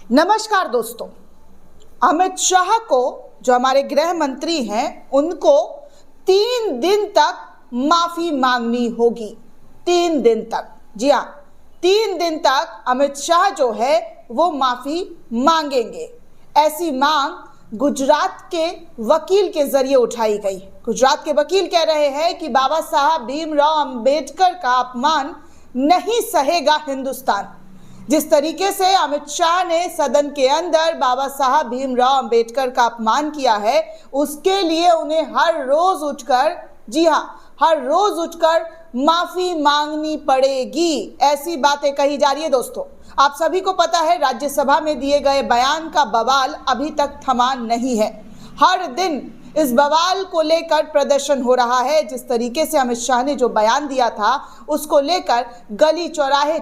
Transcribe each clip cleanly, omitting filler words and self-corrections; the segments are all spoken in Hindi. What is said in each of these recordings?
नमस्कार दोस्तों, अमित शाह को जो हमारे गृह मंत्री हैं उनको 3 दिन तक माफी मांगनी होगी। 3 दिन तक, जी हाँ, 3 दिन तक अमित शाह जो है वो माफी मांगेंगे। ऐसी मांग गुजरात के वकील के जरिए उठाई गई। गुजरात के वकील कह रहे हैं कि बाबा साहब भीमराव अंबेडकर का अपमान नहीं सहेगा हिंदुस्तान। जिस तरीके से अमित शाह ने सदन के अंदर बाबा साहब भीमराव अंबेडकर का अपमान किया है, उसके लिए उन्हें हर रोज उठकर, जी हाँ, हर रोज उठकर माफी मांगनी पड़ेगी। ऐसी बातें कही जा रही है। दोस्तों, आप सभी को पता है राज्यसभा में दिए गए बयान का बवाल अभी तक थमा नहीं है। हर दिन इस बवाल को लेकर प्रदर्शन हो रहा है। जिस तरीके से अमित शाह ने जो बयान दिया था उसको लेकर गली चौराहे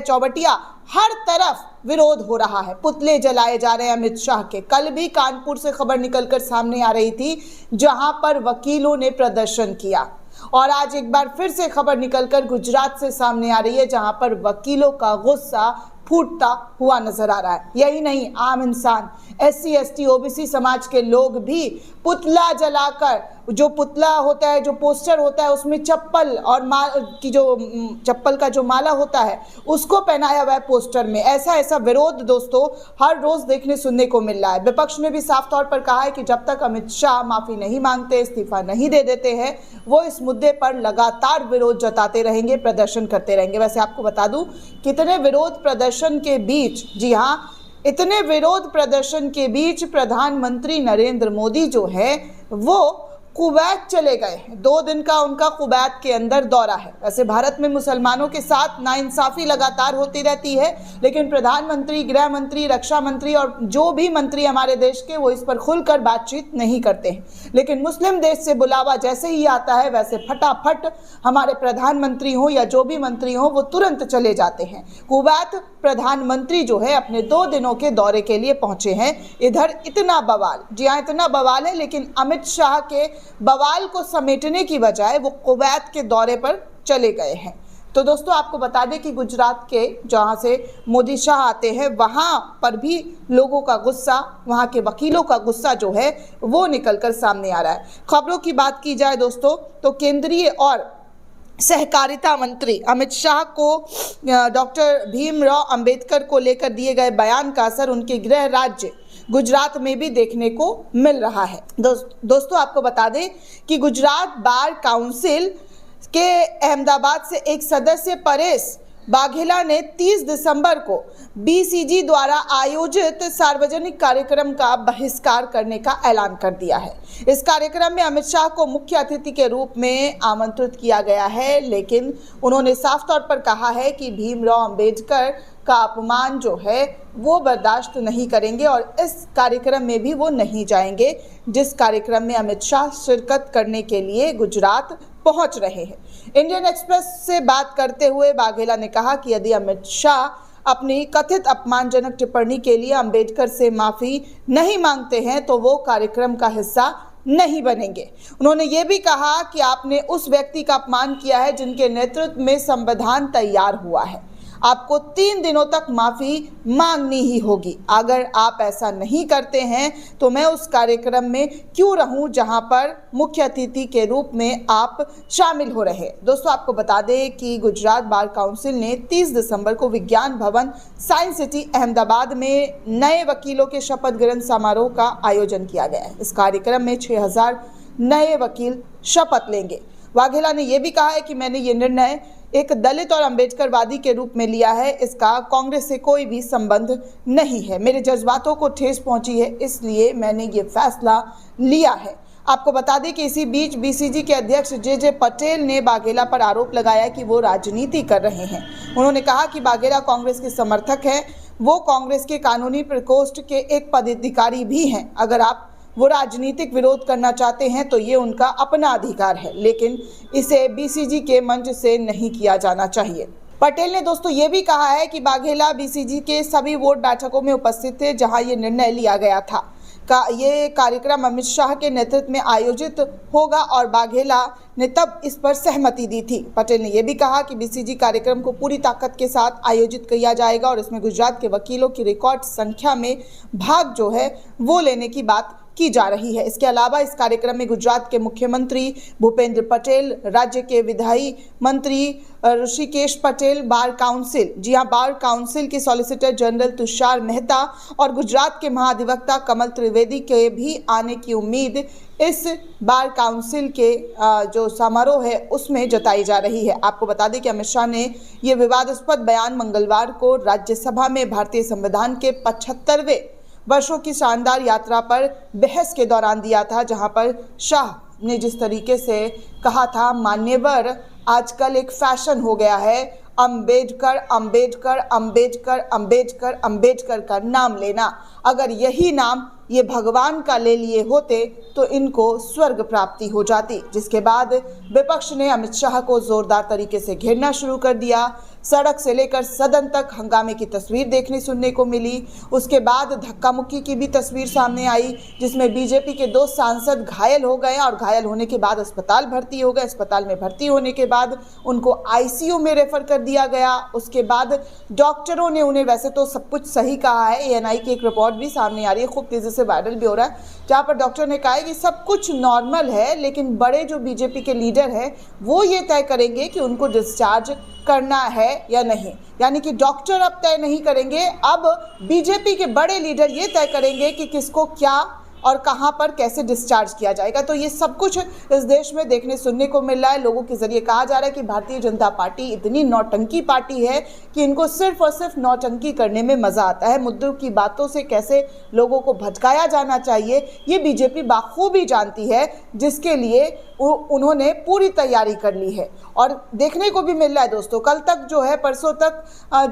चौबटिया हर तरफ विरोध हो रहा है। पुतले जलाए जा रहे हैं अमित शाह के। कल भी कानपुर से खबर निकलकर सामने आ रही थी जहां पर वकीलों ने प्रदर्शन किया, और आज एक बार फिर से खबर निकलकर गुजरात से सामने आ रही है जहां पर वकीलों का गुस्सा फूटता हुआ नजर आ रहा है। यही नहीं, आम इंसान, SC ST OBC समाज के लोग भी पुतला जलाकर, जो पुतला होता है, जो पोस्टर होता है, उसमें चप्पल और चप्पल का जो माला होता है उसको पहनाया हुआ है पोस्टर में। ऐसा विरोध दोस्तों हर रोज देखने सुनने को मिल रहा है। विपक्ष ने भी साफ तौर पर कहा है कि जब तक अमित शाह माफी नहीं मांगते, इस्तीफा नहीं दे देते हैं, वो इस मुद्दे पर लगातार विरोध जताते रहेंगे, प्रदर्शन करते रहेंगे। वैसे आपको बता दूं, कितने विरोध प्रदर्शन के बीच, जी हाँ, इतने विरोध प्रदर्शन के बीच प्रधानमंत्री नरेंद्र मोदी जो है वो कुवैत चले गए हैं। 2 दिन का उनका कुवैत के अंदर दौरा है। वैसे भारत में मुसलमानों के साथ नाइंसाफी लगातार होती रहती है, लेकिन प्रधानमंत्री, गृह मंत्री, रक्षा मंत्री और जो भी मंत्री हमारे देश के, वो इस पर खुलकर बातचीत नहीं करते हैं। लेकिन मुस्लिम देश से बुलावा जैसे ही आता है वैसे फटाफट हमारे प्रधानमंत्री हो या जो भी मंत्री हो वो तुरंत चले जाते हैं। कुवैत प्रधानमंत्री जो है अपने 2 दिनों के दौरे के लिए पहुंचे हैं। इधर इतना बवाल, जी हाँ, इतना बवाल है, लेकिन अमित शाह के बवाल को समेटने की बजाय वो कुवैत के दौरे पर चले गए हैं। तो दोस्तों, आपको बता दें कि गुजरात के जहां से मोदी शाह आते हैं वहां पर भी लोगों का गुस्सा, वहां के वकीलों का गुस्सा जो है वो निकलकर सामने आ रहा है। खबरों की बात की जाए दोस्तों, तो केंद्रीय और सहकारिता मंत्री अमित शाह को डॉक्टर भीमराव अंबेडकर को लेकर दिए गए बयान का असर उनके गृह राज्य गुजरात में भी देखने को मिल रहा है। दोस्तों, आपको बता दें कि गुजरात बार काउंसिल के अहमदाबाद से एक सदस्य परेश बाघेला ने 30 दिसंबर को BCG द्वारा आयोजित सार्वजनिक कार्यक्रम का बहिष्कार करने का ऐलान कर दिया है। इस कार्यक्रम में अमित शाह को मुख्य अतिथि के रूप में आमंत्रित किया गया है, लेकिन उन्होंने साफ तौर पर कहा है कि भीमराव अंबेडकर का अपमान जो है वो बर्दाश्त नहीं करेंगे और इस कार्यक्रम में भी वो नहीं जाएंगे जिस कार्यक्रम में अमित शाह शिरकत करने के लिए गुजरात पहुंच रहे हैं। इंडियन एक्सप्रेस से बात करते हुए बाघेला ने कहा कि यदि अमित शाह अपनी कथित अपमानजनक टिप्पणी के लिए अंबेडकर से माफी नहीं मांगते हैं तो वो कार्यक्रम का हिस्सा नहीं बनेंगे। उन्होंने ये भी कहा कि आपने उस व्यक्ति का अपमान किया है जिनके नेतृत्व में संविधान तैयार हुआ है। आपको 3 दिनों तक माफी मांगनी ही होगी। अगर आप ऐसा नहीं करते हैं तो मैं उस कार्यक्रम में क्यों रहूं जहां पर मुख्य अतिथि के रूप में आप शामिल हो रहे। दोस्तों, आपको बता दें कि गुजरात बार काउंसिल ने 30 दिसंबर को विज्ञान भवन साइंस सिटी अहमदाबाद में नए वकीलों के शपथ ग्रहण समारोह का आयोजन किया गया है। इस कार्यक्रम में 6000 नए वकील शपथ लेंगे। वाघेला ने यह भी कहा है कि मैंने ये निर्णय एक दलित और अंबेडकरवादी के रूप में लिया है। इसका कांग्रेस से कोई भी संबंध नहीं है। मेरे जज्बातों को ठेस पहुंची है, इसलिए मैंने ये फैसला लिया है। आपको बता दें कि इसी बीच BCG के अध्यक्ष JJ पटेल ने बाघेला पर आरोप लगाया कि वो राजनीति कर रहे हैं। उन्होंने कहा कि बाघेला कांग्रेस के समर्थक हैं, वो कांग्रेस के कानूनी प्रकोष्ठ के एक पदाधिकारी भी हैं। अगर वो राजनीतिक विरोध करना चाहते हैं तो ये उनका अपना अधिकार है, लेकिन इसे BCG के मंच से नहीं किया जाना चाहिए। पटेल ने दोस्तों ये भी कहा है कि बाघेला BCG के सभी वोट बैठकों में उपस्थित थे जहां ये निर्णय लिया गया था। ये कार्यक्रम अमित शाह के नेतृत्व में आयोजित होगा और बाघेला ने तब इस पर सहमति दी थी। पटेल ने यह भी कहा कि बीसीजी कार्यक्रम को पूरी ताकत के साथ आयोजित किया जाएगा और इसमें गुजरात के वकीलों की रिकॉर्ड संख्या में भाग जो है वो लेने की बात की जा रही है। इसके अलावा इस कार्यक्रम में गुजरात के मुख्यमंत्री भूपेंद्र पटेल, राज्य के विधायी मंत्री Rishikesh Patel, bar council bar council के सॉलिसिटर जनरल तुषार मेहता और गुजरात के महाधिवक्ता कमल त्रिवेदी के भी आने की उम्मीद इस बार काउंसिल के जो समारोह है उसमें जताई जा रही है। आपको बता दें कि अमित शाह ने ये विवादास्पद बयान मंगलवार को राज्यसभा में भारतीय संविधान के 75वें वर्षों की शानदार यात्रा पर बहस के दौरान दिया था, जहां पर शाह ने जिस तरीके से कहा था, मान्यवर आजकल एक फैशन हो गया है अंबेडकर अंबेडकर अंबेडकर अंबेडकर अंबेडकर का नाम लेना। अगर यही नाम ये भगवान का ले लिए होते तो इनको स्वर्ग प्राप्ति हो जाती। जिसके बाद विपक्ष ने अमित शाह को जोरदार तरीके से घेरना शुरू कर दिया। सड़क से लेकर सदन तक हंगामे की तस्वीर देखने सुनने को मिली। उसके बाद धक्का मुक्की की भी तस्वीर सामने आई, जिसमें बीजेपी के 2 सांसद घायल हो गए और घायल होने के बाद अस्पताल भर्ती हो गए। अस्पताल में भर्ती होने के बाद उनको आईसीयू में रेफर कर दिया गया। उसके बाद डॉक्टरों ने उन्हें, वैसे तो सब कुछ सही कहा है, एएनआई की एक रिपोर्ट भी सामने आ रही है, खूब तेजी से वायरल भी हो रहा है, जहाँ पर डॉक्टर ने कहा है कि सब कुछ नॉर्मल है, लेकिन बड़े जो बीजेपी के लीडर हैं वो ये तय करेंगे कि उनको डिस्चार्ज करना है या नहीं। यानी कि डॉक्टर अब तय नहीं करेंगे, अब बीजेपी के बड़े लीडर ये तय करेंगे कि किसको क्या और कहां पर कैसे डिस्चार्ज किया जाएगा। तो ये सब कुछ इस देश में देखने सुनने को मिल रहा है। लोगों के जरिए कहा जा रहा है कि भारतीय जनता पार्टी इतनी नौटंकी पार्टी है कि इनको सिर्फ और सिर्फ नौटंकी करने में मजा आता है। मुद्दों की बातों से कैसे लोगों को भटकाया जाना चाहिए ये बीजेपी बाखूबी जानती है, जिसके लिए उन्होंने पूरी तैयारी कर ली है। और देखने को भी मिल रहा है दोस्तों, कल तक जो है, परसों तक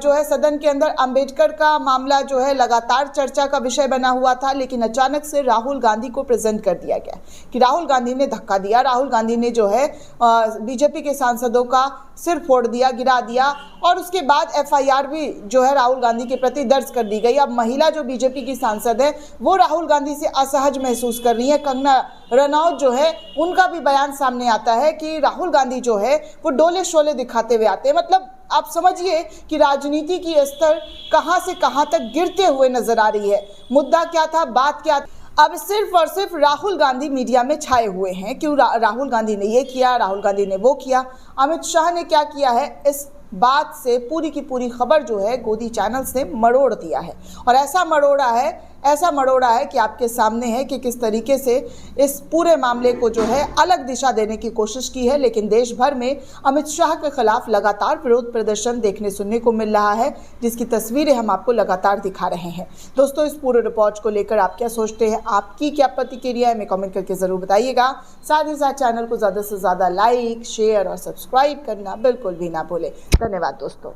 जो है सदन के अंदर अंबेडकर का मामला जो है लगातार चर्चा का विषय बना हुआ था, लेकिन अचानक से राहुल गांधी को प्रेजेंट कर दिया गया कि राहुल गांधी ने धक्का दिया। राहुल गांधी ने जो है बीजेपी के सांसदों का सिर फोड़ दिया, गिरा दिया और उसके बाद एफआईआर भी जो है राहुल गांधी के प्रति दर्ज कर दी गई। अब महिला जो बीजेपी की सांसद है वो राहुल गांधी से असहज महसूस कर रही है। कंगना रनौत जो है उनका भी बयान सामने आता है कि राहुल गांधी जो है वो डोले शोले दिखाते हुए आते हैं। मतलब आप समझिए कि राजनीति की स्तर कहां से कहां तक गिरते हुए नजर आ रही है। मुद्दा क्या था, बात क्या, अब सिर्फ और सिर्फ राहुल गांधी मीडिया में छाए हुए हैं। क्यों राहुल गांधी ने ये किया, राहुल गांधी ने वो किया, अमित शाह ने क्या किया है, इस बात से पूरी की पूरी खबर जो है गोदी चैनल्स ने मरोड़ दिया है। और ऐसा मरोड़ा है कि आपके सामने है कि किस तरीके से इस पूरे मामले को जो है अलग दिशा देने की कोशिश की है। लेकिन देश भर में अमित शाह के खिलाफ लगातार विरोध प्रदर्शन देखने सुनने को मिल रहा है, जिसकी तस्वीरें हम आपको लगातार दिखा रहे हैं। दोस्तों, इस पूरे रिपोर्ट को लेकर आप क्या सोचते हैं, आपकी क्या प्रतिक्रिया है, हमें कमेंट करके ज़रूर बताइएगा। साथ ही साथ चैनल को ज़्यादा से ज़्यादा लाइक, शेयर और सब्सक्राइब करना बिल्कुल भी ना भूलें। धन्यवाद दोस्तों।